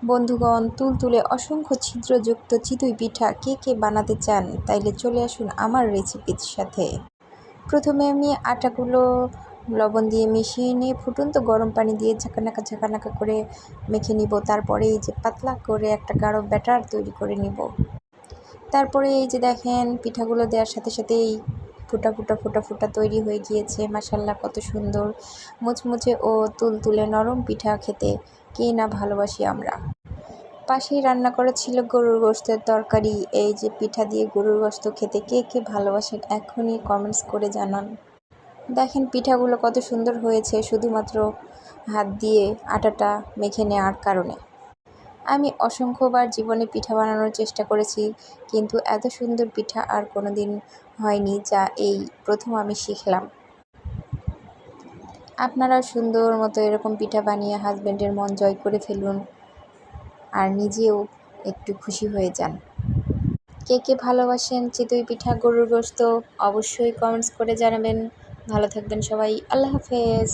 বন্ধুগণ, তুলতুলে অসংখ্য ছিদ্রযুক্ত চিতই পিঠা কে কে বানাতে চান, তাইলে চলে আসুন আমার রেসিপির সাথে। প্রথমে আমি আটাগুলো লবণ দিয়ে মিশিয়ে নিয়ে ফুটন্ত গরম পানি দিয়ে ঝাঁকানাকা ঝাঁকানাকা করে মেখে নিব। তারপরে এই যে পাতলা করে একটা গাঢ় ব্যাটার তৈরি করে নিব। তারপরে এই যে দেখেন পিঠাগুলো দেওয়ার সাথে সাথেই ফুটা ফুটা ফুটা ফুটা তৈরি হয়ে গিয়েছে। মাশাল্লাহ, কত সুন্দর মুচমুচে ও তুলতুলে নরম পিঠা খেতে কে না ভালোবাসি আমরা। পাশেই রান্না করা ছিল গরুর গোশতের তরকারি। এই যে পিঠা দিয়ে গরুর গোশত খেতে কে কে ভালোবাসেন এখনই কমেন্টস করে জানান। দেখেন পিঠাগুলো কত সুন্দর হয়েছে, শুধুমাত্র হাত দিয়ে আটাটা মেখে নেওয়ার কারণে। আমি অসংখ্যবার জীবনে পিঠা বানানোর চেষ্টা করেছি, কিন্তু এত সুন্দর পিঠা আর কোনো দিন হয়নি, যা এই প্রথম আমি শিখলাম। আপনারাও সুন্দর মতো এরকম পিঠা বানিয়ে হাজব্যান্ডের মন জয় করে ফেলুন আর নিজেও একটু খুশি হয়ে যান। কে কে ভালোবাসেন চিতই পিঠা, গরুর গোশত, অবশ্যই কমেন্টস করে জানাবেন। ভালো থাকবেন সবাই। আল্লাহ হাফেজ।